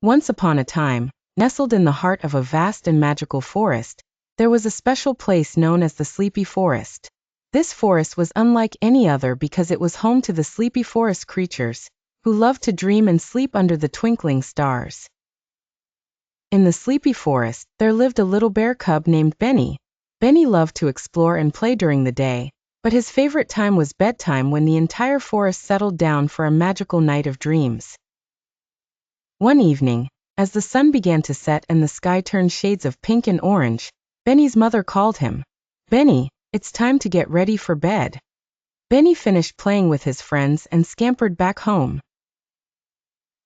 Once upon a time, nestled in the heart of a vast and magical forest, there was a special place known as the Sleepy Forest. This forest was unlike any other because it was home to the sleepy forest creatures, who loved to dream and sleep under the twinkling stars. In the Sleepy Forest, there lived a little bear cub named Benny. Benny loved to explore and play during the day, but his favorite time was bedtime when the entire forest settled down for a magical night of dreams. One evening, as the sun began to set and the sky turned shades of pink and orange, Benny's mother called him. "Benny, it's time to get ready for bed." Benny finished playing with his friends and scampered back home.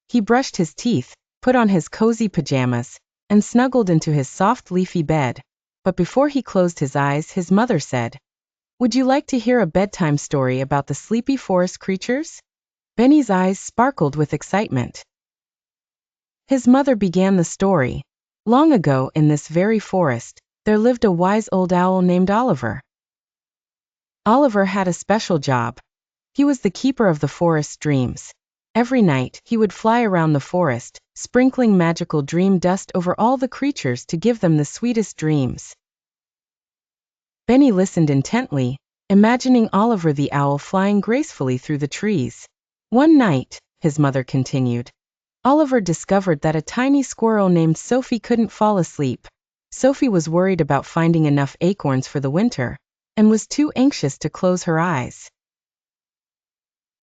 He brushed his teeth, put on his cozy pajamas, and snuggled into his soft leafy bed. But before he closed his eyes, his mother said, "Would you like to hear a bedtime story about the sleepy forest creatures?" Benny's eyes sparkled with excitement. His mother began the story. Long ago in this very forest, there lived a wise old owl named Oliver. Oliver had a special job. He was the keeper of the forest's dreams. Every night, he would fly around the forest, sprinkling magical dream dust over all the creatures to give them the sweetest dreams. Benny listened intently, imagining Oliver the owl flying gracefully through the trees. One night, his mother continued, Oliver discovered that a tiny squirrel named Sophie couldn't fall asleep. Sophie was worried about finding enough acorns for the winter, and was too anxious to close her eyes.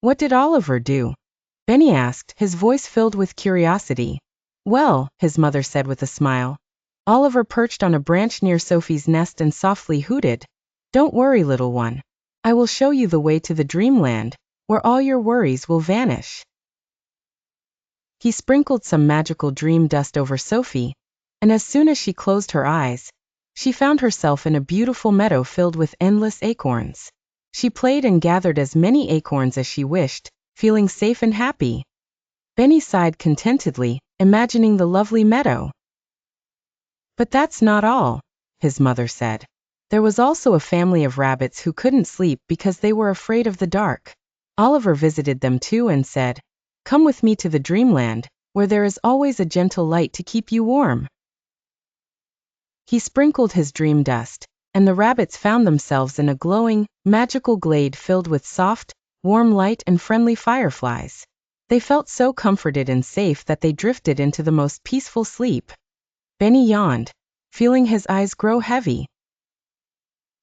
What did Oliver do? Benny asked, his voice filled with curiosity. Well, his mother said with a smile, Oliver perched on a branch near Sophie's nest and softly hooted. "Don't worry, little one. I will show you the way to the Dreamland, where all your worries will vanish." He sprinkled some magical dream dust over Sophie, and as soon as she closed her eyes, she found herself in a beautiful meadow filled with endless acorns. She played and gathered as many acorns as she wished, feeling safe and happy. Benny sighed contentedly, imagining the lovely meadow. "But that's not all," his mother said. There was also a family of rabbits who couldn't sleep because they were afraid of the dark. Oliver visited them too and said, "Come with me to the Dreamland, where there is always a gentle light to keep you warm." He sprinkled his dream dust, and the rabbits found themselves in a glowing, magical glade filled with soft, warm light and friendly fireflies. They felt so comforted and safe that they drifted into the most peaceful sleep. Benny yawned, feeling his eyes grow heavy.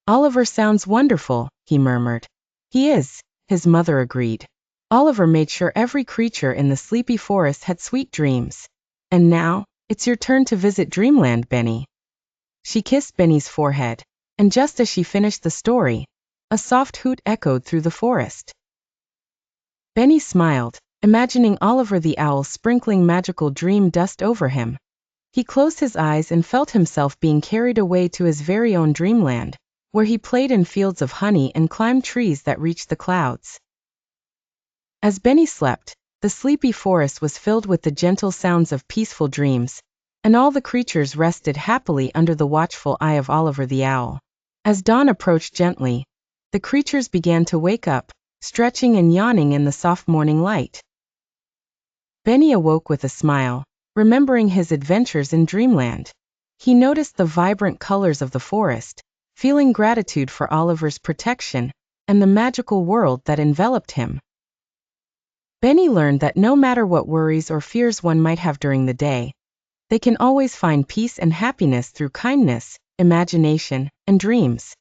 "Oliver sounds wonderful," he murmured. "He is," his mother agreed. Oliver made sure every creature in the sleepy forest had sweet dreams. "And now, it's your turn to visit Dreamland, Benny." She kissed Benny's forehead, and just as she finished the story, a soft hoot echoed through the forest. Benny smiled, imagining Oliver the owl sprinkling magical dream dust over him. He closed his eyes and felt himself being carried away to his very own dreamland, where he played in fields of honey and climbed trees that reached the clouds. As Benny slept, the sleepy forest was filled with the gentle sounds of peaceful dreams, and all the creatures rested happily under the watchful eye of Oliver the owl. As dawn approached gently, the creatures began to wake up, stretching and yawning in the soft morning light. Benny awoke with a smile, remembering his adventures in Dreamland. He noticed the vibrant colors of the forest, feeling gratitude for Oliver's protection, and the magical world that enveloped him. Benny learned that no matter what worries or fears one might have during the day, they can always find peace and happiness through kindness, imagination, and dreams.